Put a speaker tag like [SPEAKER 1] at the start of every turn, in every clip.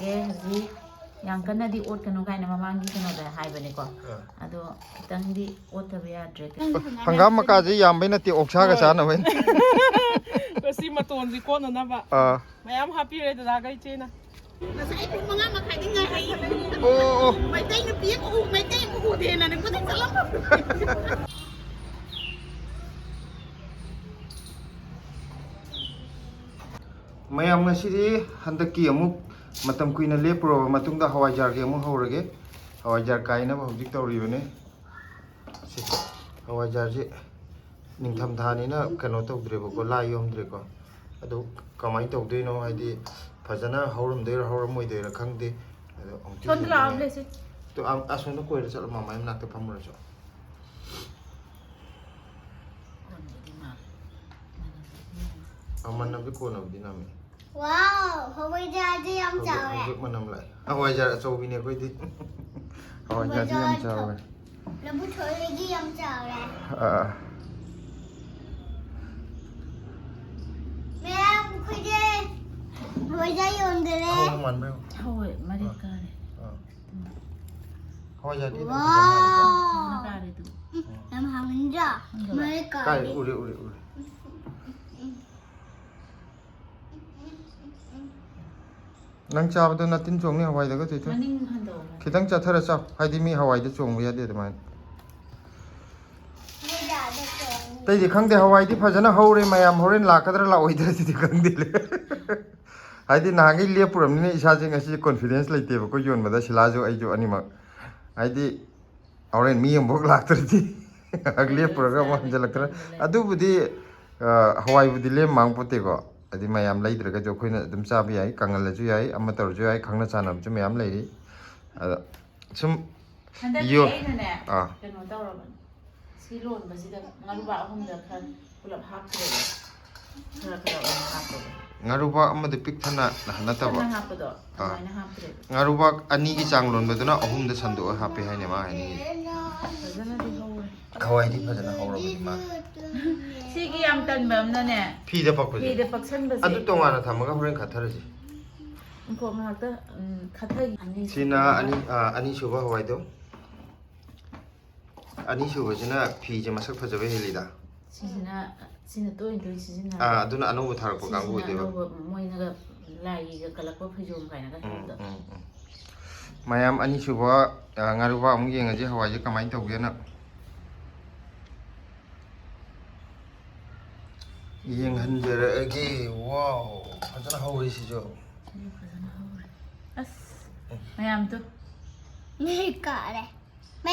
[SPEAKER 1] ꯇꯧꯔꯒꯦ ꯍꯧꯖꯤꯛ ꯌꯥꯝ ꯀꯟꯅꯗꯤ ꯑꯣꯠꯀꯅꯨ ꯀꯥꯏꯅ ꯃꯃꯥꯡꯒꯤ ꯀꯩꯅꯣꯗ ꯍꯥꯏꯕꯅꯦꯀꯣ ꯑꯗꯣ ꯈꯤꯇꯪꯗꯤ ꯑꯣꯠꯇꯕ ꯌꯥꯗ꯭ꯔꯦ
[SPEAKER 2] ꯍꯪꯒꯥꯝ ꯃꯀꯥꯁꯦ ꯌꯥꯝꯕꯩ ꯅꯠꯇꯦ ꯑꯣꯛꯁꯥꯒ ꯆꯥꯅꯕꯩ
[SPEAKER 3] ꯁꯤ ꯃꯇꯣꯟꯁꯤ ꯀꯣꯟꯅꯅꯕ ꯃꯌꯥꯝ ꯍꯥꯞꯄꯤꯔꯦ ꯗꯗꯥꯒ ꯏꯆꯦꯅ
[SPEAKER 4] Masai pun mengapa kali ngai?
[SPEAKER 2] Oh,
[SPEAKER 4] Mai tay na piyak mai tay mo ude na nagpunta sa lamp.
[SPEAKER 2] mayam ngasidi handaki amuk matam kuina lepro matungda hawaijar ge amuk haurage hawaijar kaina ba hojik tawribane hawaijar je ningtham thani na kano tawdrebo ko la yomdre ko adu kamai tawdeino haidi fajana hauramdeira haurammoideira khangde adu ongti
[SPEAKER 1] Chon la blese
[SPEAKER 2] to asonda koira chala mama im nakta phamura cho aman nabi ko nabi nami
[SPEAKER 4] Wow, Hawaijar je am chao
[SPEAKER 2] hojik manam lai hawaijar achau bine koi di hawaijar ji am chao
[SPEAKER 4] Labu thoi ji am chao Mẹ khơi je Hawaijar yon de le
[SPEAKER 2] Hawaijar man bro
[SPEAKER 1] Hoi mari kare
[SPEAKER 2] hawaijar di
[SPEAKER 4] Wow
[SPEAKER 1] kare tu
[SPEAKER 4] Em hàng ra Mari
[SPEAKER 2] kai
[SPEAKER 4] ka
[SPEAKER 2] ure nang chabado natin chongni hawai daga tito
[SPEAKER 1] maning hando
[SPEAKER 2] khitang chathara cha haidi mi hawai da chong ya de man tai di khangde hawai di phajana haure mayam horen lakadra la oidra ti khangde le haidi nangi le puram ni isa je ngasi confidence leite ba ko yon bada silajo ai jo anima haidi horen mi am bok laktra ti agle program ma jalaktra adu budi hawai budi le mang pote ko adi mayam leidraga jo khoina dum chabi ai kangal ju ai amma tar ju ai khangna chanam ju mayam leiri sum
[SPEAKER 1] yo
[SPEAKER 2] keno
[SPEAKER 1] tawraban si lon basida ngaruba ahumda khan pulap hapre khara hapre
[SPEAKER 2] ngaruba amade pik thana nataba
[SPEAKER 1] hapdo aina hapre
[SPEAKER 2] ngaruba ani gi chang lon beduna ahum da sandu hape haine ma haini
[SPEAKER 1] fajana di hore
[SPEAKER 2] khawai di fajana hawrabani ma
[SPEAKER 1] sigi yam tanba amna
[SPEAKER 2] phi da pakko
[SPEAKER 1] phi de paksan base
[SPEAKER 2] adu tongana thamaga horen khatharasi
[SPEAKER 1] ko ngakta khathai ani
[SPEAKER 2] sina ani suba hawai do ani suba sina phi je masak phajabe helida
[SPEAKER 1] sina toin sina
[SPEAKER 2] aduna anu tharakpa kangu de ba
[SPEAKER 1] moina ga lai ga kalakpa phijom kaina ga handa
[SPEAKER 2] mayam ani suba ngaruba amu yenga je hawai je kamai tawge na yeng hanjara age wow fajana hauri si jo
[SPEAKER 1] as mayam tu
[SPEAKER 4] Mari ka re Mẹ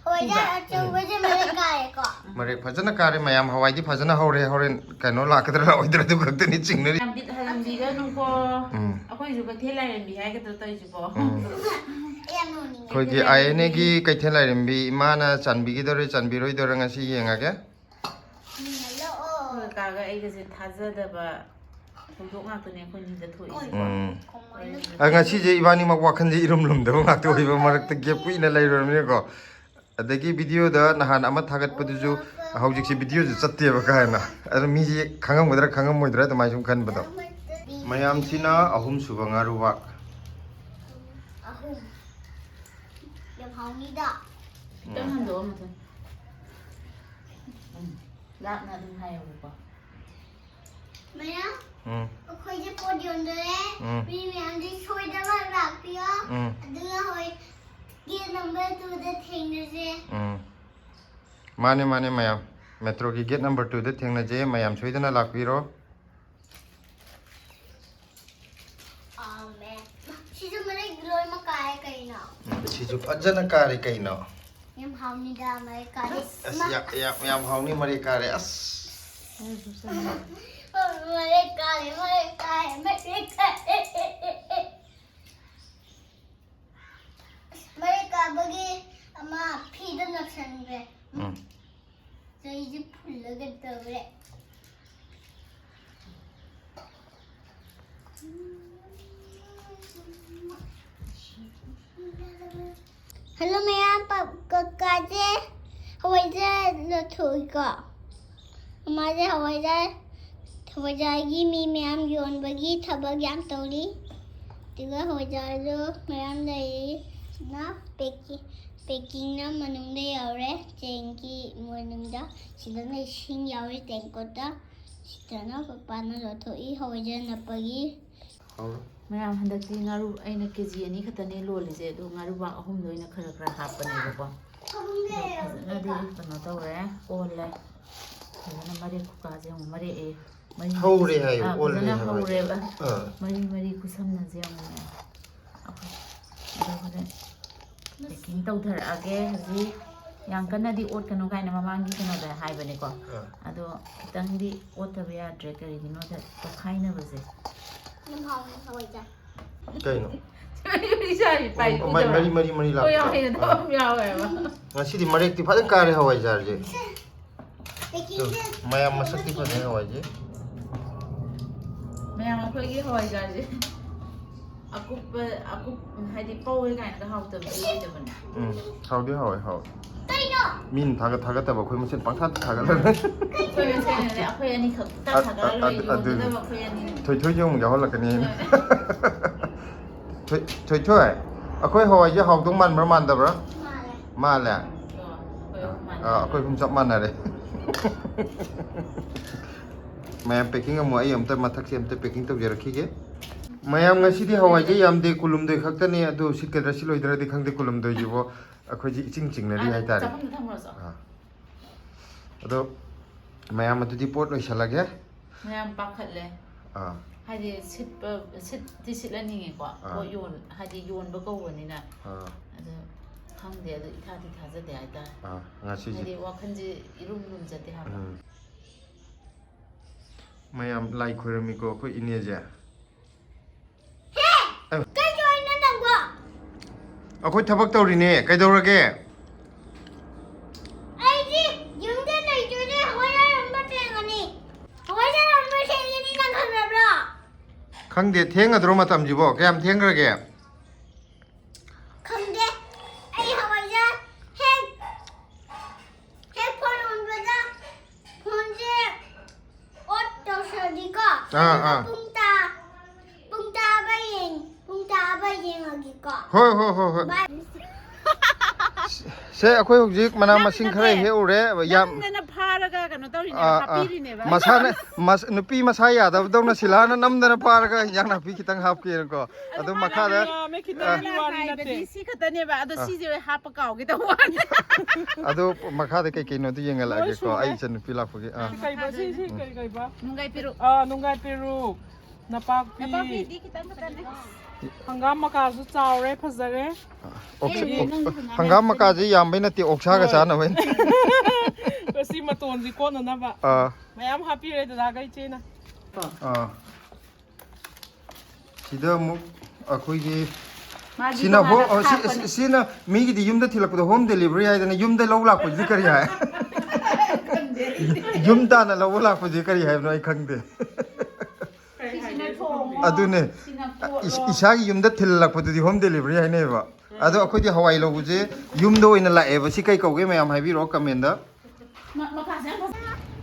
[SPEAKER 4] Hawaijar achau baje mari ka re ko
[SPEAKER 2] mare fajana kare mayam hawai di fajana haure horen kano lakadra la oidra du gakte ni chingnari
[SPEAKER 1] yam bit halam diga nu ko akoi ju ka thelai ren bi hai ga to tai ju bo
[SPEAKER 4] Em no ni
[SPEAKER 2] khoi gi aine gi kaithelai rembi imana chanbi gi dore chanbi roi dore ngasi yenga ge
[SPEAKER 4] Hello
[SPEAKER 1] ka ga ai ga se thaja da ba thudok ngak ne khoi ni da thoi
[SPEAKER 2] ngasi je ibani mak wakhan je irum lum da ngak to iba marak ta gap kuina lai ro mi ko adagi video da nahan ama thagat padu ju hawjik si video ju chatte ba ka na ar mi je khangam moidra ta mai sum khan bado mayam sina ahum suba ngaru wa
[SPEAKER 4] Ahum Em hong ni da
[SPEAKER 1] tang hando ma thon la na dum hai ko
[SPEAKER 4] Mẹ Khoi je podium de le Mi mi am di choi da ba rak pia Adu hoi Get number 2 the thing je
[SPEAKER 2] mane mayam metro ki gate number 2 da thengna je mayam soidana lakpiro
[SPEAKER 4] Mẹ Chị cho mày rồi mà cái na
[SPEAKER 2] si ju fajana kare kaino
[SPEAKER 4] Em hong ni da mari ka re
[SPEAKER 2] yam hauni mari kare as
[SPEAKER 4] Mari ka Mari ka bagi ama phi da naksan re Jadi je phul ga da re Hello ma'am, papa je Hawaijar na thoi ka हमारे हवाईजहाज की me ma'am यौन बगी थबक याम तौली ꯑꯗꯨꯒ ꯍꯋꯥꯏꯖꯥꯔꯗꯣ ꯃꯌꯥꯝ ꯂꯩꯔꯤꯁꯤꯅ ꯄꯦꯛꯀꯤꯡꯅ ꯃꯅꯨꯡꯗ ꯌꯥꯎꯔꯦ ꯆꯦꯡꯒꯤ ꯃꯅꯨꯡꯗ ꯁꯤꯗꯅ ꯏꯁꯤꯡ ꯌꯥꯎꯔꯤ ꯇꯦꯡꯀꯣꯠꯇ ꯁꯤꯗꯅ ꯄꯄꯥꯅ ꯂꯧꯊꯣꯛꯏ ꯍꯋꯥꯏꯖꯥꯔ ꯅꯞꯄꯒꯤ
[SPEAKER 1] ꯃꯌꯥꯝ ꯍꯟꯗꯛꯇꯤ ꯉꯥꯔꯨ ꯑꯩꯅ ꯀꯦꯖꯤ 2 ꯈꯛꯇꯅꯦ ꯂꯣꯜꯂꯤꯁꯦ ꯑꯗꯣ ꯉꯥꯔꯨꯕꯥꯛ 3ꯗꯣ ꯑꯣꯏꯅ ꯈꯔ ꯍꯥꯞꯄꯅꯦꯕꯀꯣ ꯐꯖꯅꯗꯤ ꯀꯩꯅꯣ ꯇꯧꯔꯦ ꯑꯣꯜꯂꯦ ꯐꯖꯅ ꯃꯔꯦꯛ ꯈꯨꯀꯥꯁꯦ ꯑꯃꯨꯛ ꯃꯔꯦꯛꯑꯦ
[SPEAKER 2] ꯍꯧꯔꯦ ꯍꯥꯏꯌꯣ ꯑꯣꯜꯂꯦ
[SPEAKER 1] ꯐꯖꯅ
[SPEAKER 2] ꯍꯥꯏꯕ
[SPEAKER 1] ꯍꯧꯔꯦꯕ ꯃꯔꯤ ꯈꯨꯁꯝꯅꯁꯦ ꯑꯃꯨꯛꯅꯦ ꯑꯗꯣ ꯍꯣꯔꯦꯟ ꯄꯦꯛꯀꯤꯡ ꯇꯧꯊꯔꯛꯑꯒꯦ ꯍꯧꯖꯤꯛ ꯌꯥꯝ ꯀꯟꯅꯗꯤ ꯑꯣꯠꯀꯅꯨ ꯀꯥꯏꯅ ꯃꯃꯥꯡꯒꯤ ꯀꯩꯅꯣꯗ ꯍꯥꯏꯕꯅꯦꯀꯣ ꯑꯗꯣ ꯈꯤꯇꯪꯗꯤ ꯑꯣꯠꯇꯕ ꯌꯥꯗ꯭ꯔꯦ ꯀꯔꯤꯒꯤꯅꯣꯗ ꯇꯣꯈꯥꯏꯅꯕꯁꯦ
[SPEAKER 2] ꯀꯩꯅꯣ ꯃꯔꯤ
[SPEAKER 1] ꯌꯥꯎꯋꯦꯕ
[SPEAKER 2] ꯉꯁꯤꯗꯤ ꯃꯔꯦꯛꯇꯤ ꯐꯖꯅ ꯀꯥꯔꯦ ꯍꯋꯥꯏꯖꯥꯔꯁꯦ ꯃꯌꯥꯝ ꯃꯁꯛꯇꯤ ꯐꯖꯩ ꯍꯋꯥꯏꯁꯦ
[SPEAKER 1] ꯃꯌꯥꯝ ꯑꯩꯈꯣꯏꯒꯤ ꯍꯋꯥꯏꯖꯥꯔꯁꯦ ꯑꯀꯨꯞ ꯍꯥꯏꯗꯤ ꯄꯧꯋꯦ ꯀꯥꯏꯅꯒ ꯍꯥꯎꯇꯕꯗꯤ ꯑꯣꯏꯗꯕꯅꯦ
[SPEAKER 2] ꯍꯥꯎꯗꯤ ꯍꯥꯎꯋꯦ ꯃꯤꯅ ꯊꯥꯒꯠꯇꯕ ꯑꯩꯈꯣꯏ ꯃꯁꯦꯟ ꯄꯪꯊꯥ ꯊꯥꯒꯠꯂꯒ
[SPEAKER 1] ꯑꯩꯈꯣꯏ ꯑꯅꯤꯈꯛ ꯊꯥꯒꯠꯂꯒ ꯌꯣꯟꯒꯗꯕ ꯑꯩꯈꯣꯏ ꯑꯅꯤ
[SPEAKER 2] ꯊꯣꯏꯊꯣꯏꯁꯨ ꯑꯃꯨꯛ ꯌꯥꯎꯍꯜꯂꯛꯀꯅꯤ ꯊꯣꯏꯊꯣꯏ ꯑꯩꯈꯣꯏ ꯍꯋꯥꯏꯁꯦ ꯍꯥꯎꯗꯧ ꯃꯥꯟꯕ꯭ꯔꯥ ꯃꯥꯟꯗꯕ꯭ꯔꯥ ꯃꯥꯜꯂꯦ ꯑꯩꯈꯣꯏ ꯑꯍꯨꯝ ꯆꯞ ꯃꯥꯟꯅꯔꯦ ꯃꯌꯥꯝ ꯄꯦꯛꯀꯤꯡ ꯑꯃꯨꯛ ꯑꯩ ꯑꯝꯇ ꯃꯊꯛꯁꯦ ꯑꯝꯇ ꯄꯦꯛꯀꯤꯡ ꯇꯧꯖꯔꯛꯈꯤꯒꯦ ꯃꯌꯥꯝ ꯉꯁꯤꯗꯤ ꯍꯋꯥꯏꯁꯦ ꯌꯥꯝꯗꯦ ꯀꯨꯜꯍꯨꯝꯗꯣꯏ ꯈꯛꯇꯅꯦ ꯑꯗꯨ ꯁꯤꯠꯀꯗ꯭ꯔꯥ ꯁꯤꯠꯂꯣꯏꯗ꯭ꯔꯗꯤ ꯈꯪꯗꯦ ꯀꯨꯜꯍꯨꯝꯗꯣꯏꯁꯤꯕꯨ ꯑꯩꯈꯣꯏꯁꯤ ꯏꯆꯤꯡ ꯆꯤꯡꯅꯔꯤ ꯍꯥꯏꯇꯥꯔꯦ ꯑꯗꯣ ꯃꯌꯥꯝ ꯑꯗꯨꯗꯤ ꯄꯣꯠ ꯂꯣꯏꯁꯜꯂꯒꯦ
[SPEAKER 1] ꯃꯌꯥꯝ ꯄꯥꯈꯠꯂꯦ ꯍꯥꯏꯗꯤ ꯁꯤꯠꯇꯤ ꯁꯤꯠꯂꯅꯤꯡꯉꯦꯀꯣ ꯄꯣꯠ ꯍꯥꯏꯗꯤ ꯌꯣꯟꯕ ꯀꯧꯕꯅꯤꯅ ꯑꯗꯣ ꯈꯪꯗꯦ ꯑꯗꯣ ꯏꯊꯥꯗꯤ ꯊꯥꯖꯗꯦ ꯍꯥꯏꯇꯥꯔꯦ ꯍꯥꯏꯗꯤ ꯋꯥꯈꯜꯁꯦ ꯏꯔꯨꯝ ꯂꯨꯝꯖꯗꯦ ꯍꯥꯏꯕ
[SPEAKER 2] ꯃꯌꯥꯝ ꯂꯥꯏ ꯈꯣꯏꯔꯝꯃꯤꯀꯣ ꯑꯩꯈꯣꯏ ꯏꯅꯦꯁꯦ ꯑꯩꯈꯣই ꯊꯕꯛ ꯇꯧꯔꯤꯅꯦ ꯀꯩꯗꯧꯔꯒꯦ
[SPEAKER 4] ꯑꯩꯗꯤ ꯌꯨꯝꯗ ꯂꯩꯇ꯭ꯔꯗꯤ ꯍꯋꯥꯏꯖꯥꯔ ꯑꯃ ꯊꯦꯡꯒꯅꯤ ꯍꯋꯥꯏꯖꯥꯔ ꯑꯃ ꯊꯦꯡꯒꯅꯤ ꯅꯪ ꯈꯪꯕ꯭ꯔꯣ
[SPEAKER 2] ꯈꯪꯗꯦ ꯊꯦꯡꯒꯗ꯭ꯔꯣ ꯃꯇꯝꯁꯤꯕꯣ ꯀꯌꯥꯝ ꯊꯦꯡꯈ꯭ꯔꯒꯦ
[SPEAKER 4] ꯈꯪꯗꯦ ꯑꯩ ꯍꯋꯥꯏꯖꯥꯔ ꯍꯦꯛ ꯐꯣꯟ ꯑꯣꯟꯕꯗ ꯐꯣꯟꯁꯦ ꯑꯣꯠ ꯇꯧꯁꯜꯂꯗꯤꯀꯣ ꯄꯨꯡ ꯇꯥꯕ ꯌꯦꯡꯉꯒꯦꯀꯣ
[SPEAKER 2] ꯍꯣꯏ ꯁꯦ ꯑꯩꯈꯣꯏ ꯍꯧꯖꯤꯛ ꯃꯅꯥ ꯃꯁꯤꯡ ꯈꯔ ꯍꯦꯛꯎꯔꯦ ꯌꯥꯝ
[SPEAKER 1] ꯐꯥꯔꯒ ꯀꯩꯅꯣ ꯇꯧꯔꯤꯅꯦꯕ ꯍꯥꯞꯄꯤꯔꯤꯅꯦꯕ
[SPEAKER 2] ꯃꯁꯥꯅ ꯅꯨꯄꯤ ꯃꯁꯥ ꯌꯥꯗꯕꯗꯧꯅ ꯁꯤꯂꯥꯅ ꯅꯝꯗꯅ ꯐꯥꯔꯒ ꯏꯟꯖꯥꯡ ꯅꯥꯄꯤ ꯈꯤꯇꯪ ꯍꯥꯞꯀꯦꯅꯀꯣ ꯑꯗꯨ ꯃꯈꯥꯗ
[SPEAKER 3] ꯍꯥꯏꯕꯗꯤ
[SPEAKER 1] ꯁꯤ ꯈꯛꯇꯅꯦꯕ ꯑꯗꯣ ꯁꯤꯁꯦ ꯍꯥꯞꯄ ꯀꯥꯎꯒꯦ ꯇꯧꯕ ꯋꯥꯅꯤ
[SPEAKER 2] ꯑꯗꯨ ꯃꯈꯥꯗ ꯀꯩ ꯀꯩꯅꯣꯗꯨ ꯌꯦꯡꯍꯜꯂꯛꯑꯒꯦꯀꯣ ꯑꯩ ꯏꯆꯟ ꯅꯨꯄꯤ ꯂꯥꯛꯄꯒꯤ
[SPEAKER 3] ꯅꯨꯡꯒꯥꯏ ꯄꯦꯔꯨꯛ ꯅꯄꯥꯛꯄꯤ ꯍꯪꯒꯥꯝ ꯃꯀꯥꯁꯨ ꯆꯥꯎꯔꯦ ꯐꯖꯔꯦ
[SPEAKER 2] ꯍꯪꯒꯥꯝ ꯃꯀꯥꯁꯦ ꯌꯥꯝꯕꯩ ꯅꯠꯇꯦ ꯑꯣꯛꯁꯥꯒ ꯆꯥꯅꯕꯩ
[SPEAKER 3] ꯁꯤ ꯃꯇꯣꯟꯁꯤ ꯀꯣꯟꯅꯅꯕ ꯃꯌꯥꯝ ꯍꯥꯞꯄꯤꯔꯦ ꯗꯗꯥꯒ ꯏꯆꯦꯅ
[SPEAKER 2] ꯁꯤꯗ ꯑꯃꯨꯛ ꯑꯩꯈꯣꯏꯒꯤ ꯁꯤꯅ ꯃꯤꯒꯤꯗꯤ ꯌꯨꯝꯗ ꯊꯤꯜꯂꯛꯄꯗ ꯍꯣꯝ ꯗꯦꯂꯤꯚꯔꯤ ꯍꯥꯏꯗꯅ ꯌꯨꯝꯗ ꯂꯧ ꯂꯥꯛꯄꯁꯤꯗꯤ ꯀꯔꯤ ꯍꯥꯏ ꯌꯨꯝ ꯇꯥꯅ ꯂꯧꯕ ꯂꯥꯛꯄꯁꯤ ꯀꯔꯤ ꯍꯥꯏꯕꯅꯣ ꯑꯩ ꯈꯪꯗꯦ ꯑꯗꯨꯅꯦ ꯏꯁꯥꯒꯤ ꯌꯨꯝꯗ ꯊꯤꯜꯂꯛꯄꯗꯨꯗꯤ ꯍꯣꯝ ꯗꯦꯂꯤꯚꯔꯤ ꯍꯥꯏꯅꯩꯕ ꯑꯗꯣ ꯑꯩꯈꯣꯏꯗꯤ ꯍꯋꯥꯏ ꯂꯧꯕꯁꯦ ꯌꯨꯝꯗ ꯑꯣꯏꯅ ꯂꯥꯛꯑꯦꯕ ꯁꯤ ꯀꯩ ꯀꯧꯒꯦ ꯃꯌꯥꯝ ꯍꯥꯏꯕꯤꯔꯛꯑꯣ ꯀꯃꯦꯟꯗ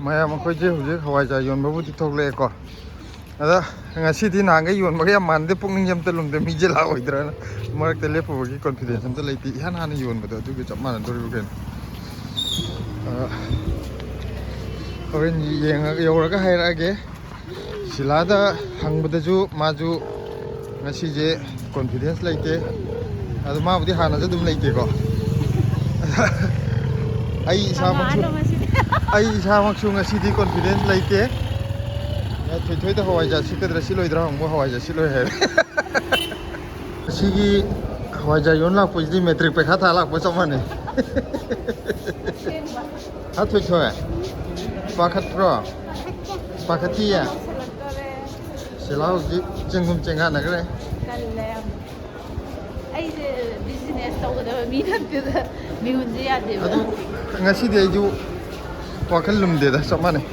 [SPEAKER 2] ꯃꯌꯥꯝ ꯑꯩꯈꯣꯏꯁꯦ ꯍꯧꯖꯤꯛ ꯍꯋꯥꯏꯖꯥꯔ ꯌꯣꯟꯕꯕꯨꯗꯤ ꯊꯣꯛꯂꯛꯑꯦꯀꯣ ꯑꯗ ꯉꯁꯤꯗꯤ ꯅꯍꯥꯟꯈꯩ ꯌꯣꯟꯕꯒ ꯌꯥꯝ ꯃꯥꯟꯅꯗꯦ ꯄꯨꯛꯅꯤꯡꯁꯦ ꯑꯝꯇ ꯂꯨꯝꯗꯦ ꯃꯤꯁꯦ ꯂꯥꯛꯑꯣꯏꯗ꯭ꯔꯥꯅ ꯃꯔꯛꯇ ꯂꯦꯞꯄꯨꯕꯒꯤ ꯀꯣꯟꯐꯤꯗꯦꯟꯁ ꯑꯝꯇ ꯂꯩꯇꯦ ꯏꯍꯥꯟ ꯍꯥꯟꯅ ꯌꯣꯟꯕꯗꯣ ꯑꯗꯨꯒꯤ ꯆꯞ ꯃꯥꯟꯅꯗꯣꯔꯤꯕ ꯀꯩꯅꯣ ꯍꯣꯔꯦꯟ ꯌꯧꯔꯒ ꯍꯥꯏꯔꯛꯑꯒꯦ ꯁꯤꯂꯥꯗ ꯍꯪꯕꯗꯁꯨ ꯃꯥꯁꯨ ꯉꯁꯤꯁꯦ ꯀꯣꯟꯐꯤꯗꯦꯟꯁ ꯂꯩꯇꯦ ꯑꯗꯨ ꯃꯥꯕꯨꯗꯤ ꯍꯥꯟꯅꯁꯨ ꯑꯗꯨꯝ ꯂꯩꯇꯦꯀꯣ ꯑꯩ ꯏꯁꯥꯃꯛꯁꯨ ꯉꯁꯤꯗꯤ ꯀꯣꯟꯐꯤꯗꯦꯟꯁ ꯂꯩꯇꯦ ꯊꯣꯏꯊꯣꯏꯗ ꯍꯋꯥꯏꯖꯥꯔ ꯁꯤꯠꯀꯗ꯭ꯔꯥ ꯁꯤꯠꯂꯣꯏꯗ꯭ꯔꯥ ꯍꯪꯕ ꯍꯋꯥꯏꯖꯥꯔ ꯁꯤꯠꯂꯣꯏ ꯍꯥꯏꯔꯦ ꯑꯁꯤꯒꯤ ꯍꯋꯥꯏꯖꯥꯔ ꯌꯣꯟ ꯂꯥꯛꯄꯁꯤꯗꯤ ꯃꯦꯇ꯭ꯔꯤꯛ ꯄꯩꯈꯥ ꯊꯥ ꯂꯥꯛꯄ ꯆꯞ ꯃꯥꯟꯅꯩ ꯊꯣꯏꯊꯣꯏ ꯄꯥꯈꯠꯄ꯭ꯔꯣ ꯄꯥꯈꯠꯇꯤꯌꯦ ꯁꯤꯂꯥ ꯍꯧꯖꯤꯛ ꯆꯦꯡꯒꯨꯝ ꯆꯦꯡꯒꯥꯟꯅꯈ꯭ꯔꯦ
[SPEAKER 1] ꯑꯩꯁꯦ ꯕꯤꯖꯤꯅꯦꯁ ꯇꯧꯒꯗꯕ ꯃꯤ ꯅꯠꯇꯦꯗ ꯃꯤꯍꯨꯟꯁꯦ ꯌꯥꯗꯦꯕ
[SPEAKER 2] ꯑꯗꯨ ꯉꯁꯤꯗꯤ ꯑꯩꯁꯨ ꯋꯥꯈꯜ ꯂꯨꯝꯗꯦꯗ ꯆꯞ ꯃꯥꯟꯅꯩ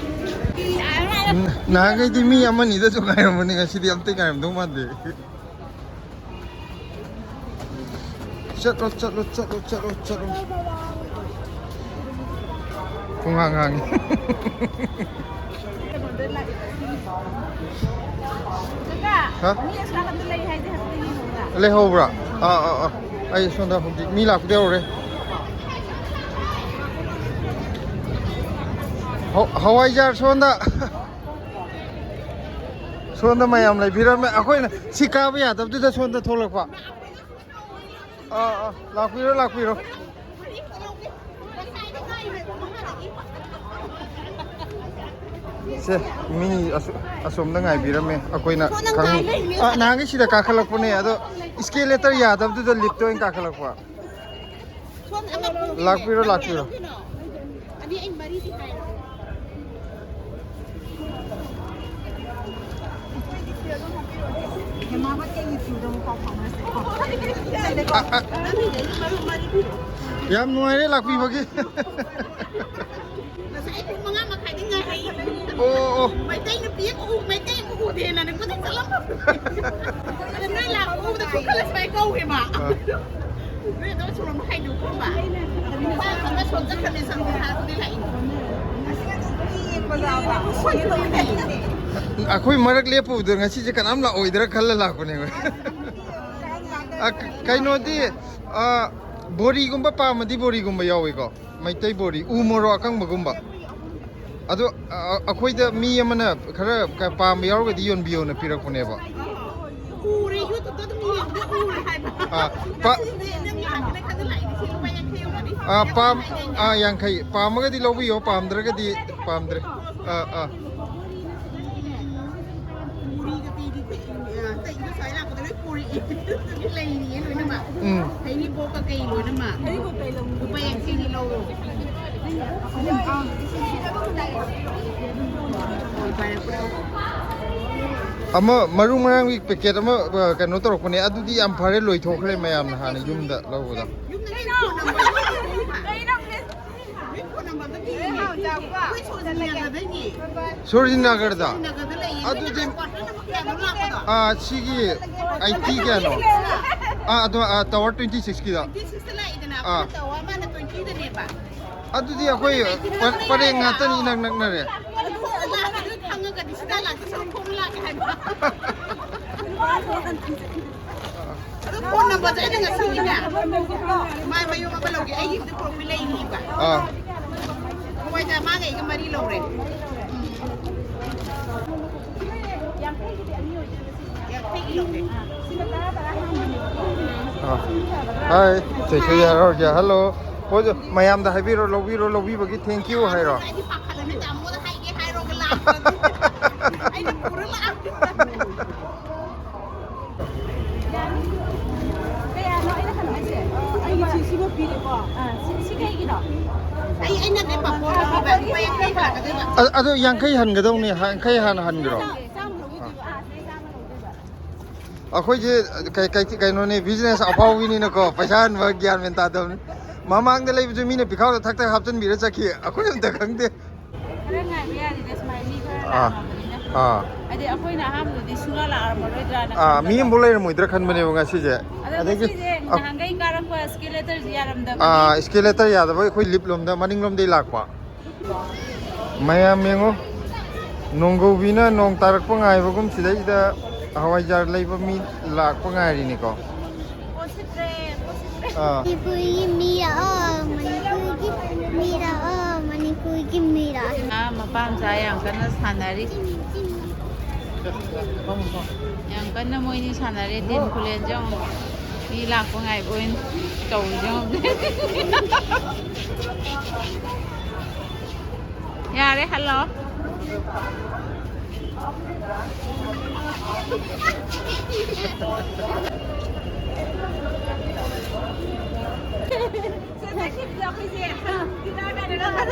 [SPEAKER 2] ꯅꯍꯥꯟꯈꯩꯗꯤ ꯃꯤ ꯑꯃꯅꯤꯗꯁꯨ ꯉꯥꯏꯔꯝꯕꯅꯤ ꯉꯁꯤꯗꯤ ꯑꯝꯇ ꯉꯥꯏꯔꯝꯗꯧ ꯃꯥꯟꯗꯦ ꯆꯠꯂꯣ ꯄꯨꯡꯍꯥꯡ ꯍꯥꯡꯉꯤ
[SPEAKER 1] ꯃꯤ ꯑꯁꯥꯝꯗ ꯂꯩ ꯍꯥꯏꯗꯤ ꯍꯥꯏꯐꯦꯠ ꯌꯦꯡꯉꯣ
[SPEAKER 2] ꯂꯩꯍꯧꯕ꯭ꯔꯥ ꯑꯩ ꯁꯣꯝꯗ ꯍꯧꯖꯤꯛ ꯃꯤ ꯂꯥꯛꯄꯗ ꯌꯧꯔꯦ ꯍꯋꯥꯏꯖꯥꯔ ꯁꯣꯝꯗ ꯃꯌꯥꯝ ꯂꯩꯕꯤꯔꯝꯃꯦ ꯑꯩꯈꯣꯏꯅ ꯁꯤ ꯀꯥꯕ ꯌꯥꯗꯕꯗꯨꯗ ꯁꯣꯝꯗ ꯊꯣꯛꯂꯛꯄ ꯂꯥꯛꯄꯤꯔꯣ ꯁꯦ ꯃꯤ ꯑꯁꯣꯝꯗ ꯉꯥꯏꯕꯤꯔꯝꯃꯦ ꯑꯩꯈꯣꯏꯅ ꯅꯍꯥꯟꯒꯩ ꯁꯤꯗ ꯀꯥꯈꯠꯂꯛꯄꯅꯦ ꯑꯗꯣ ꯏꯁꯀꯦꯂꯦꯇꯔ ꯌꯥꯗꯕꯗꯨꯗ ꯂꯤꯐꯇ ꯑꯣꯏꯅ ꯀꯥꯈꯠꯂꯛꯄ ꯂꯥꯛꯄꯤꯔꯣ ꯌꯥꯝ ꯅꯨꯡꯉꯥꯏꯔꯦ ꯂꯥꯛꯄꯤꯕꯒꯤ ꯑꯣ
[SPEAKER 3] Maitai na piyak ko, maitai ko din na nagpunta sa lamp. Ano na lang, udah ko kalas may go ma. Ito suram hay du ko ba. Ba kana sonda kami sang ha ko nila ino.
[SPEAKER 2] ꯑꯩꯈꯣꯏ ꯃꯔꯛ ꯂꯦꯞꯄꯨꯕꯗ ꯉꯁꯤꯁꯦ ꯀꯅꯥꯝ ꯂꯥꯛꯑꯣꯏꯗ꯭ꯔꯥ ꯈꯜꯂ ꯂꯥꯛꯄꯅꯦ ꯀꯩꯅꯣꯗꯤ ꯕꯣꯔꯤꯒꯨꯝꯕ ꯄꯥꯝꯃꯗꯤ ꯕꯣꯔꯤꯒꯨꯝꯕ ꯌꯥꯎꯏꯀꯣ ꯃꯩꯇꯩ ꯕꯣꯔꯤ ꯎ ꯃꯣꯔꯣꯛ ꯑꯀꯪꯕꯒꯨꯝꯕ ꯑꯗꯣ ꯑꯩꯈꯣꯏꯗ ꯃꯤ ꯑꯃꯅ ꯈꯔ ꯄꯥꯝꯕ ꯌꯥꯎꯔꯒꯗꯤ ꯌꯣꯟꯕꯤꯌꯣꯅ ꯄꯤꯔꯛꯄꯅꯦꯕ
[SPEAKER 3] ꯎꯔꯦ ꯌꯨꯇꯨꯕꯇ ꯑꯗꯨꯝ ꯌꯦꯡꯕꯗ ꯎꯔꯦ ꯍꯥꯏꯕ
[SPEAKER 2] ꯌꯥꯡꯈꯩ ꯄꯥꯝꯃꯒꯗꯤ ꯂꯧꯕꯤꯌꯣ ꯄꯥꯝꯗ꯭ꯔꯒꯗꯤ ꯄꯥꯝꯗ꯭ꯔꯦ ꯑꯃ ꯃꯔꯨ ꯃꯔꯥꯡꯒꯤ ꯄꯦꯀꯦꯠ ꯑꯃ ꯀꯩꯅꯣ ꯇꯧꯔꯛꯄꯅꯦ ꯑꯗꯨꯗꯤ ꯌꯥꯝ ꯐꯔꯦ ꯂꯣꯏꯊꯣꯛꯈ꯭ꯔꯦ ꯃꯌꯥꯝꯅ ꯍꯥꯟꯅ ꯌꯨꯝꯗ ꯂꯧꯕꯗ ꯁꯣꯔꯖꯤꯅꯒꯔꯗ ꯑꯗꯨꯗꯤ ꯁꯤꯒꯤ 80 ꯀꯌꯥꯅꯣ ꯑꯗꯣ ꯇꯋꯔ 26ꯀꯤꯗ ꯑꯗꯨꯗꯤ ꯑꯩꯈꯣꯏ ꯄꯔꯦꯡ ꯉꯥꯛꯇꯅꯤ ꯏꯅꯛ ꯅꯛꯅꯔꯦ
[SPEAKER 3] ꯐꯣꯟ ꯅꯝꯕꯔꯁꯦ ꯑꯩꯅ ꯉꯁꯤꯒꯤꯅꯦ ꯃꯥꯏ ꯃꯌꯨꯝ ꯑꯃ ꯂꯧꯒꯦ ꯑꯩꯒꯤꯗꯤ ꯄ꯭ꯔꯣꯐꯤꯠ ꯂꯩꯅꯤꯕ ꯍꯋꯥꯏꯖꯥꯔ ꯃꯥꯒ ꯑꯩꯒ 3 ꯂꯧꯔꯦ
[SPEAKER 2] ꯍꯥꯏ ꯆꯩꯁꯨ ꯌꯥꯔꯣꯏ ꯍꯜꯂꯣ ꯃꯌꯥꯝꯗ ꯍꯥꯏꯕꯤꯔꯣ ꯂꯧꯕꯤꯕꯒꯤ ꯊꯦꯡꯛ ꯌꯨ ꯍꯥꯏꯔꯣ ꯑꯗꯣ 50 ꯍꯟꯒꯗꯧꯅꯤ 50 ꯍꯥꯟꯅ ꯍꯟꯈ꯭ꯔꯣ ꯑꯩꯈꯣꯏꯁꯦ ꯀꯩꯅꯣꯅꯦ ꯕꯤꯖꯤꯅꯦꯁ ꯑꯐꯥꯎꯕꯤꯅꯤꯅꯀꯣ ꯄꯩꯁꯥ ꯍꯟꯕ ꯒ꯭ꯌꯥꯟ ꯃꯦꯟ ꯇꯥꯗꯕꯅꯤ ꯃꯃꯥꯡꯗ ꯂꯩꯕꯁꯨ ꯃꯤꯅ ꯄꯤꯈꯥꯎꯗ ꯊꯛ ꯍꯥꯞꯆꯤꯟꯕꯤꯔ ꯆꯠꯈꯤ ꯑꯩꯈꯣꯏ ꯑꯝꯇ ꯈꯪꯗꯦ
[SPEAKER 1] ꯈꯔ ꯉꯥꯏꯕ ꯌꯥꯗꯦꯗ ꯁꯨꯃꯥꯏꯅ ꯃꯤ ꯈꯔ ꯂꯥꯛꯑꯕꯅꯤꯅ ꯍꯥꯏꯗꯤ ꯑꯩꯈꯣꯏꯅ ꯑꯍꯥꯟꯕꯗꯗꯤ ꯁꯨꯡꯂꯥꯛ ꯂꯥꯛꯑꯝꯃꯔꯣꯏꯗ꯭ꯔꯥꯅ
[SPEAKER 2] ꯃꯤ ꯑꯃꯐꯥꯎ ꯂꯩꯔꯝꯃꯣꯏꯗ꯭ꯔꯥ ꯈꯟꯕꯅꯦꯕ ꯉꯁꯤꯁꯦ
[SPEAKER 1] ꯑꯗꯒꯤ ꯅꯍꯥꯟꯒꯩ ꯀꯥꯔꯛꯄ ꯏꯁꯀꯦꯂꯦꯇꯔꯁꯤ ꯌꯥꯔꯝꯗꯕꯅꯤ
[SPEAKER 2] ꯏꯁꯀꯦꯂꯦꯇꯔ ꯌꯥꯗꯕ ꯑꯩꯈꯣꯏ ꯂꯤꯞ ꯂꯣꯝꯗ ꯃꯅꯤꯡꯂꯣꯝꯗꯩ ꯂꯥꯛꯄ ꯃꯌꯥꯝ ꯌꯦꯡꯉꯣ ꯅꯣꯡꯒꯧꯕꯤꯅ ꯅꯣꯡ ꯇꯥꯔꯛꯄ ꯉꯥꯏꯕꯒꯨꯝ ꯁꯤꯗꯩꯁꯤꯗ ꯍꯋꯥꯏꯖꯥꯔ ꯂꯩꯕ ꯃꯤ ꯂꯥꯛꯄ ꯉꯥꯏꯔꯤꯅꯤꯀꯣ
[SPEAKER 1] ꯃꯄꯥ ꯃꯆꯥ ꯌꯥꯝ ꯀꯟꯅ ꯁꯥꯟꯅꯔꯤ ꯌꯥꯝ ꯀꯟꯅ ꯃꯣꯏꯅꯤ ꯁꯥꯟꯅꯔꯦ ꯗꯤꯟ ꯈꯨꯂꯦꯟꯁꯦ ꯃꯤ ꯂꯥꯛꯄ ꯉꯥꯏꯕ ꯑꯣꯏꯅ ꯇꯧꯔꯤꯁꯦ ꯌꯥꯔꯦ hello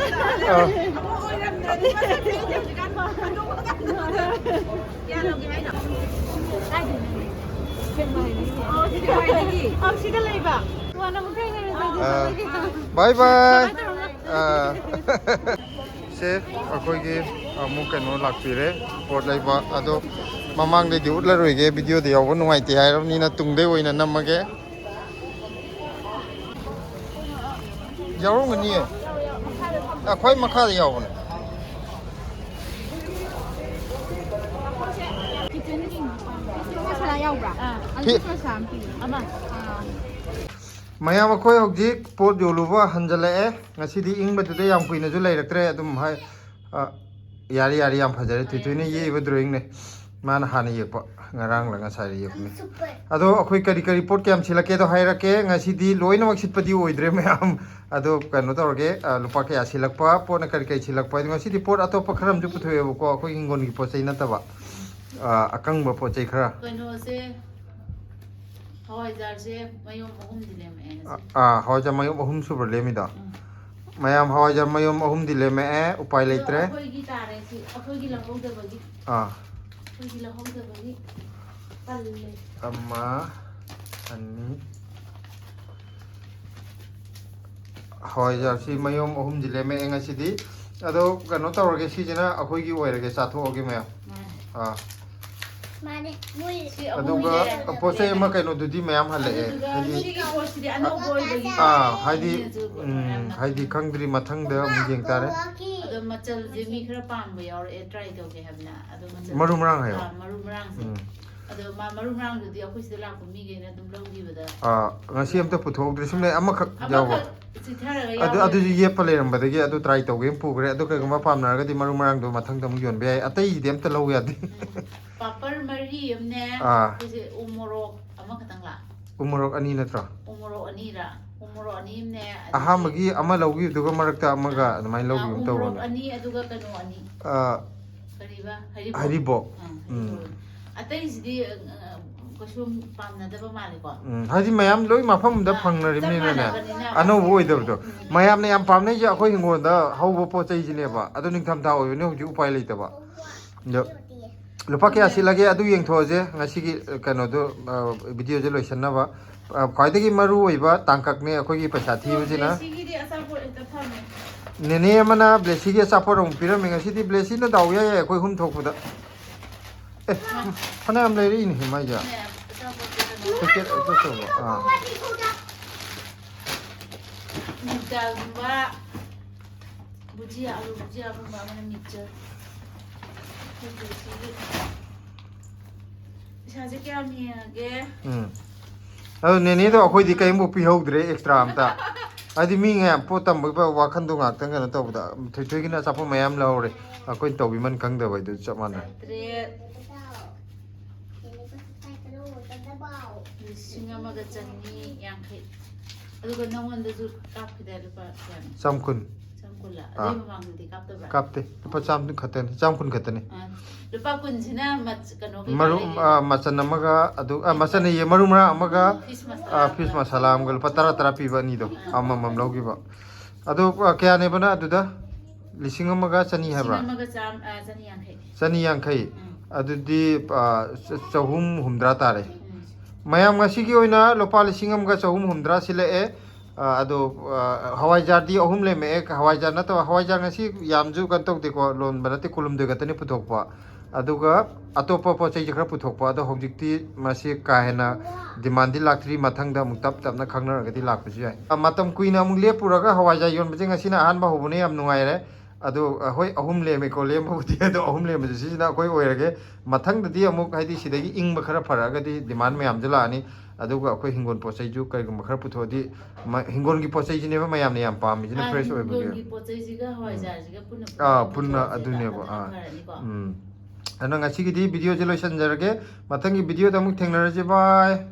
[SPEAKER 2] Bye bye. Se akoigi amuk kano lakpire port laiba ado mamang de utlaroige video de yawo nuaite hairomnina tungde oina namage yawongani akhoi makha de yawone
[SPEAKER 3] ꯌꯥꯎꯕ꯭ꯔꯥ ꯑꯗꯨ ꯈꯔ ꯄꯤ
[SPEAKER 1] ꯑꯃ
[SPEAKER 2] ꯃꯌꯥꯝ ꯑꯩꯈꯣꯏ ꯍꯧꯖꯤꯛ ꯄꯣꯠ ꯌꯣꯜꯂꯨꯕ ꯍꯟꯖꯜꯂꯛꯑꯦ ꯉꯁꯤꯗꯤ ꯏꯪꯕꯗꯨꯗ ꯌꯥꯝ ꯀꯨꯏꯅꯁꯨ ꯂꯩꯔꯛꯇ꯭रे ꯑꯗꯨꯝ ꯍꯥꯏ ꯌꯥꯔꯤ ꯌꯥꯔꯤ ꯌꯥꯝ ꯐꯖꯔꯦ ꯊꯣꯏꯊꯣꯏꯅ ꯌꯦꯛꯏꯕ ꯗ꯭ꯔꯣꯌꯤꯡꯅꯦ ꯃꯥꯅ ꯍꯥꯟꯅ ꯌꯦꯛꯄ ꯉꯔꯥꯡꯂ ꯉꯁꯥꯏ ꯌꯦꯛꯄꯅꯦ ꯑꯗꯣ ꯑꯩꯈꯣꯏ ꯀꯔꯤ ꯀꯔꯤ ꯄꯣꯠ ꯀꯌꯥꯝ ꯁꯤꯜꯂꯛꯀꯦꯗꯣ ꯍꯥꯏꯔꯛꯀꯦ ꯉꯁꯤꯗꯤ ꯂꯣꯏꯅꯃꯛ ꯁꯤꯠꯄꯗꯤ ꯑꯣꯏꯗ꯭ꯔꯦ ꯃꯌꯥꯝ ꯑꯗꯣ ꯀꯩꯅꯣ ꯇꯧꯔꯒꯦ ꯂꯨꯄा ꯀꯌꯥ ꯁꯤꯜꯂꯛꯄ ꯄꯣꯠꯅ ꯀꯔꯤ ꯀꯔꯤ ꯁꯤꯜꯂꯛꯄ ꯍꯥꯏꯗꯤ ꯉꯁꯤꯗꯤ ꯄꯣꯠ ꯑꯇꯣꯞꯄ ꯈꯔ ꯑꯃꯁꯨ ꯄꯨꯊꯣꯛꯑꯦꯕꯀꯣ ꯑꯩꯈꯣꯏ ꯍꯤꯡꯒꯣꯜꯒꯤ ꯄꯣꯠ ꯆꯩ ꯅꯠꯇꯕ ꯑꯀꯪꯕ ꯄꯣꯠ ꯆꯩ ꯈꯔ
[SPEAKER 1] ꯀꯩꯅꯣꯁꯦ ꯍꯋꯥꯏꯖꯥꯔꯁꯦ ꯃꯌꯣꯝ 3ꯗꯤ ꯂꯦꯝꯃꯛꯑꯦ ꯉꯁꯤ
[SPEAKER 2] ꯍꯋꯥꯏꯖꯥꯔ ꯃꯌꯣꯝ 3 ꯁꯨꯕ꯭ꯔ ꯂꯦꯝꯃꯤꯗꯣ ꯃꯌꯥꯝ ꯍꯋꯥꯏꯖꯥꯔ ꯃꯌꯣꯝ 3ꯗꯤ ꯂꯦꯝꯃꯛꯑꯦ ꯎꯄꯥꯏ ꯂꯩꯇ꯭ꯔꯦ
[SPEAKER 1] ꯑꯩꯈꯣꯏꯒꯤ ꯇꯥꯔꯦ ꯁꯤ ꯑꯩꯈꯣꯏꯒꯤ ꯂꯧꯍꯧꯗꯕꯒꯤ ꯑꯩꯈꯣꯏꯒꯤ ꯂꯧꯍꯧꯗꯕꯒꯤ ꯄꯜꯂꯦ
[SPEAKER 2] 1 2 ꯍꯋꯥꯏꯖꯥꯔꯁꯤ ꯃꯌꯣꯝ 3ꯗꯤ ꯂꯦꯝꯃꯛꯑꯦ ꯉꯁꯤꯗꯤ ꯑꯗꯣ ꯀꯩꯅꯣ ꯇꯧꯔꯒꯦ ꯁꯤꯁꯤꯅ ꯑꯩꯈꯣꯏꯒꯤ ꯑꯣꯏꯔꯒꯦ ꯆꯥꯊꯣꯛꯑꯒꯦ ꯃꯌꯥꯝ
[SPEAKER 4] ꯃꯥꯅꯦ ꯃꯣꯏ
[SPEAKER 2] ꯑꯗꯨꯒ ꯄꯣꯠ ꯆꯩ ꯑꯃ ꯀꯩꯅꯣꯗꯨꯗꯤ ꯃꯌꯥꯝ ꯍꯜꯂꯛꯑꯦ
[SPEAKER 1] ꯁꯤꯒꯤ ꯄꯣꯠꯁꯤꯗꯤ ꯑꯅꯧꯕ ꯑꯣꯏꯕꯒꯤ
[SPEAKER 2] ꯍꯥꯏꯗꯤ ꯈꯪꯗ꯭ꯔꯤ ꯃꯊꯪꯗ ꯑꯃꯨꯛ ꯌꯦꯡ ꯇꯥꯔꯦ
[SPEAKER 1] ꯑꯗꯣ ꯃꯆꯜꯁꯦ ꯃꯤ ꯈꯔ ꯄꯥꯝꯕ ꯌꯥꯎꯔꯛꯑꯦ ꯇ꯭ꯔꯥꯏ ꯇꯧꯒꯦ ꯍꯥꯏꯕꯅ ꯑꯗꯣ ꯃꯆꯜ
[SPEAKER 2] ꯃꯔꯨ ꯃꯔꯥꯡ ꯍꯥꯏꯌꯣ
[SPEAKER 1] ꯃꯔꯨ ꯃꯔꯥꯡꯁꯦ ꯑꯗꯣ ꯃꯔꯨ ꯃꯔꯥꯡꯗꯨꯗꯤ ꯑꯩꯈꯣꯏ ꯁꯤꯗ ꯂꯥꯛꯄ ꯃꯤꯈꯩꯅ ꯑꯗꯨꯝ ꯂꯧꯈꯤꯕꯗ
[SPEAKER 2] ꯉꯁꯤ ꯑꯝꯇ ꯄꯨꯊꯣꯛꯍꯧꯗ꯭ꯔꯦ ꯁꯨꯝ ꯑꯃꯈꯛ ꯌꯥꯎꯕ
[SPEAKER 1] ꯆꯤꯊꯔꯒ
[SPEAKER 2] ꯑꯗꯨꯁꯨ ꯌꯦꯞꯄ ꯂꯩꯔꯝꯕꯗꯒꯤ ꯑꯗꯨ ꯇ꯭ꯔꯥꯏ ꯇꯧꯒꯦ ꯄꯨꯈ꯭ꯔꯦ ꯑꯗꯨ ꯀꯩꯒꯨꯝꯕ ꯄꯥꯝꯅꯔꯒꯗꯤ ꯃꯔꯨ ꯃꯔꯥꯡꯗꯣ ꯃꯊꯪꯗ ꯑꯃꯨꯛ ꯌꯣꯟꯕ ꯌꯥꯏ ꯑꯇꯩꯒꯤꯗꯤ ꯑꯝꯇ ꯂꯧ ꯌꯥꯗꯦ
[SPEAKER 1] ꯄꯥꯄꯔ 4 ꯑꯃꯅꯦ ꯑꯩꯈꯣꯏꯁꯦ ꯎ ꯃꯣꯔꯣꯛ ꯑꯃꯈꯛꯇꯪ
[SPEAKER 2] ꯎꯃꯣꯔꯣꯛ 2 ꯅꯠꯇ꯭ꯔꯣ
[SPEAKER 1] ꯎꯃꯣꯔꯣꯛ 2ꯔ ꯎꯃꯣꯔꯣꯛ 2 ꯑꯃꯅꯦ
[SPEAKER 2] ꯑꯍꯥꯟꯕꯒꯤ ꯑꯃ ꯂꯧꯈꯤꯕꯗꯨꯒ ꯃꯔꯛꯇ ꯑꯃꯒ ꯑꯗꯨꯃꯥꯏꯅ ꯂꯧꯈꯤꯕ
[SPEAKER 1] ꯎꯃꯣꯔꯣꯛ
[SPEAKER 2] ꯇꯧꯕꯅꯦ
[SPEAKER 1] 2 ꯑꯗꯨꯒ ꯀꯩꯅꯣ 2 ꯀꯔꯤꯕ
[SPEAKER 2] ꯍꯔꯤꯕꯣꯛ
[SPEAKER 1] ꯑꯇꯩꯁꯤꯗꯤ ꯀꯩꯁꯨ ꯄꯥꯝꯅꯗꯕ ꯃꯥꯜꯂꯦꯀꯣ
[SPEAKER 2] ꯍꯥꯏꯗꯤ ꯃꯌꯥꯝ ꯂꯣꯏ ꯃꯐꯝꯗ ꯐꯪꯅꯔꯤꯕꯅꯤꯅꯅꯦ ꯑꯅꯧꯕ ꯑꯣꯏꯗꯕꯗꯣ ꯃꯌꯥꯝꯅ ꯌꯥꯝ ꯄꯥꯝꯅꯩꯁꯦ ꯑꯩꯈꯣꯏ ꯍꯤꯡꯒꯣꯜꯗ ꯍꯧꯕ ꯄꯣꯠ ꯆꯩꯁꯤꯅꯦꯕ ꯑꯗꯣ ꯅꯤꯡꯊꯝꯊꯥ ꯑꯣꯏꯕꯅꯤ ꯍꯧꯖꯤꯛ ꯎꯄꯥꯏ ꯂꯩꯇꯕ ꯂꯨꯄꯥ ꯀꯌꯥ ꯁꯤꯠꯂꯒꯦ ꯑꯗꯨ ꯌꯦꯡꯊꯣꯛꯑꯁꯦ ꯉꯁꯤꯒꯤ ꯀꯩꯅꯣꯗꯣ ꯚꯤꯗꯤꯑꯣꯁꯦ ꯂꯣꯏꯁꯟꯅꯕ ꯈ꯭ꯋꯥꯏꯗꯒꯤ ꯃꯔꯨ ꯑꯣꯏꯕ ꯇꯥꯡꯀꯛꯅꯦ ꯑꯩꯈꯣꯏꯒꯤ ꯄꯩꯁꯥ ꯊꯤꯕꯁꯤꯅ ꯅꯦꯅꯦ ꯑꯃꯅ ꯕ꯭ꯂꯦꯁꯤꯒꯤ ꯑꯆꯥꯄꯣꯠ ꯑꯃꯨꯛ ꯄꯤꯔꯝꯃꯤ ꯉꯁꯤꯗꯤ ꯕ꯭ꯂꯦꯁꯤꯅ ꯗꯥꯎ ꯌꯥꯏ ꯑꯩꯈꯣꯏ 3 ꯊꯣꯛꯄꯗ ꯐꯅꯌꯥꯝ ꯂꯩꯔꯛꯏꯅꯦ ꯃꯥꯏꯖꯦ ꯄꯦꯀꯦꯠ ꯑꯆꯧꯕ
[SPEAKER 1] ꯃꯤꯛꯆꯔꯒꯨꯝꯕ ꯕꯨꯖꯤꯌꯥ ꯑꯂꯨ ꯕꯨꯖꯤꯌꯥꯒꯨꯝꯕ ꯑꯃꯅ ꯃꯤꯛꯆꯔ ꯄꯩꯁꯥꯁꯦ ꯀꯌꯥꯝ ꯌꯦꯡꯉꯒꯦ
[SPEAKER 2] ꯑꯗꯣ ꯅꯦꯅꯦꯗꯣ ꯑꯩꯈꯣꯏꯗꯤ ꯀꯔꯤꯝꯐꯥꯎ ꯄꯤꯍꯧꯗ꯭ꯔꯦ ꯑꯦꯛꯁꯇ꯭ꯔꯥ ꯑꯝꯇ ꯍꯥꯏꯗꯤ ꯃꯤ ꯃꯌꯥꯝ ꯄꯣꯠ ꯇꯝꯕꯒꯤ ꯋꯥꯈꯟꯗꯣ ꯉꯥꯛꯇꯪ ꯀꯩꯅꯣ ꯇꯧꯕꯗ ꯊꯣꯏꯊꯣꯏꯒꯤꯅ ꯑꯆꯥꯄꯣꯠ ꯃꯌꯥꯝ ꯂꯧꯍꯧꯔꯦ ꯑꯩꯈꯣꯏꯅ ꯇꯧꯕꯤꯃꯟ ꯈꯪꯗꯕ ꯍꯥꯏꯗꯨ ꯆꯞ ꯃꯥꯟꯅꯔꯦ
[SPEAKER 1] 1,150 ꯑꯗꯨꯒ ꯅꯉꯣꯟꯗꯁꯨ ꯀꯥꯞꯈꯤꯗꯥꯏ ꯂꯨꯄꯥ ꯀꯌꯥꯅꯣ
[SPEAKER 2] 100
[SPEAKER 1] ꯑꯗꯨꯏ ꯃꯃꯥꯡꯗꯗꯤ ꯀꯥꯞꯇꯕ꯭ꯔꯥ
[SPEAKER 2] ꯀꯥꯞꯇꯦ ꯂꯨꯄꯥ 100 ꯈꯛꯇꯅꯤ 100 ꯈꯛꯇꯅꯤ
[SPEAKER 1] ꯂꯨꯄꯥ 10ꯁꯤꯅ ꯀꯩꯅꯣ
[SPEAKER 2] ꯃꯔꯨ ꯃꯆꯟ ꯑꯃꯒ ꯑꯗꯨ ꯃꯆꯟ ꯏꯌꯦ ꯃꯔꯨ ꯃꯔꯥꯡ ꯑꯃꯒ ꯐꯤꯁ ꯃꯁꯥꯂꯥ ꯑꯃꯒ ꯂꯨꯄꯥ 10 ꯄꯤꯕ ꯑꯅꯤꯗꯣ ꯑꯃꯃꯝ ꯂꯧꯈꯤꯕ ꯑꯗꯣ ꯀꯌꯥꯅꯦꯕꯅ ꯑꯗꯨꯗ 1,100 ꯍꯥꯏꯕ꯭ꯔꯥ 150 ꯑꯗꯨꯗꯤ 350 ꯇꯥꯔꯦ ꯃꯌꯥꯝ ꯉꯁꯤꯒꯤ ꯑꯣꯏꯅ ꯂꯨꯄꯥ 1,350 ꯁꯤꯜꯂꯛꯑꯦ ꯑꯗꯣ ꯍꯋꯥꯏꯖꯥꯔꯗꯤ 3 ꯂꯦꯝꯃꯛꯑꯦ ꯍꯋꯥꯏꯖꯥꯔ ꯅꯠꯇꯕ ꯍꯋꯥꯏꯖꯥꯔ ꯉꯁꯤ ꯌꯥꯝꯁꯨ ꯀꯩꯅꯣ ꯇꯧꯗꯦꯀꯣ ꯂꯣꯟꯕ ꯅꯠꯇꯦ 2 ꯈꯛꯇꯅꯤ ꯄꯨꯊꯣꯛꯄ ꯑꯗꯨꯒ ꯑꯇꯣꯞꯄ ꯄꯣꯠ ꯆꯩꯁꯦ ꯈꯔ ꯄꯨꯊꯣꯛꯄ ꯑꯗꯣ ꯍꯧꯖꯤꯛꯇꯤ ꯃꯁꯤ ꯀꯥ ꯍꯦꯟꯅ ꯗꯤꯃꯥꯟꯗꯤ ꯂꯥꯛꯇ꯭ꯔꯤ ꯃꯊꯪꯗ ꯑꯃꯨꯛ ꯇꯞꯅ ꯈꯪꯅꯔꯒꯗꯤ ꯂꯥꯛꯄꯁꯨ ꯌꯥꯏ ꯃꯇꯝ ꯀꯨꯏꯅ ꯑꯃꯨꯛ ꯂꯦꯞꯄꯨꯔꯒ ꯍꯋꯥꯏꯖꯥꯔ ꯌꯣꯟꯕꯁꯦ ꯉꯁꯤꯅ ꯑꯍꯥꯟꯕ ꯍꯧꯕꯅꯦ ꯌꯥꯝ ꯅꯨꯡꯉꯥꯏꯔꯦ ꯑꯗꯣ ꯍꯣꯏ 3 ꯂꯦꯝꯃꯦꯀꯣ ꯂꯦꯝꯕꯕꯨꯗꯤ ꯑꯗꯣ 3 ꯂꯦꯝꯕꯁꯦ ꯁꯤꯁꯤꯅ ꯑꯩꯈꯣই ꯑꯣꯏꯔꯒꯦ ꯃꯊꯪꯗꯗꯤ ꯑꯃꯨꯛ ꯍꯥꯏꯗꯤ ꯁꯤꯗꯒꯤ ꯏꯪꯕ ꯈꯔ ꯐꯔꯛꯑꯒꯗꯤ ꯗꯤꯃꯥꯟ ꯃꯌꯥꯝꯁꯨ ꯂꯥꯛꯑꯅꯤ ꯑꯗꯨꯒ ꯑꯩꯈꯣꯏ ꯍꯤꯡꯒꯣꯜ ꯄꯣꯠ ꯆꯩꯁꯨ ꯀꯔꯤꯒꯨꯝꯕ ꯈꯔ ꯄꯨꯊꯣꯛꯑꯗꯤ ꯍꯤꯡꯒꯣꯜꯒꯤ ꯄꯣꯠ ꯆꯩꯁꯤꯅꯦꯕ ꯃꯌꯥꯝꯅ ꯌꯥꯝ ꯄꯥꯝꯃꯤꯁꯤꯅ ꯐ꯭ꯔꯦꯁ ꯑꯣꯏꯕꯒꯤ
[SPEAKER 1] ꯍꯤꯡꯒꯣꯜꯒꯤ ꯄꯣꯠ ꯆꯩꯁꯤꯒ ꯍꯋꯥꯏꯖꯥꯔꯁꯤꯒ
[SPEAKER 2] ꯄꯨꯟꯅ ꯑꯗꯨꯅꯦꯕ ꯑꯗꯨꯅ ꯉꯁꯤꯒꯤꯗꯤ ꯚꯤꯗꯤꯑꯣꯁꯦ ꯂꯣꯏꯁꯤꯟꯖꯔꯒꯦ ꯃꯊꯪꯒꯤ ꯚꯤꯗꯤꯑꯣꯗ ꯑꯃꯨꯛ ꯊꯦꯡꯅꯔꯁꯤ ꯕꯥꯏ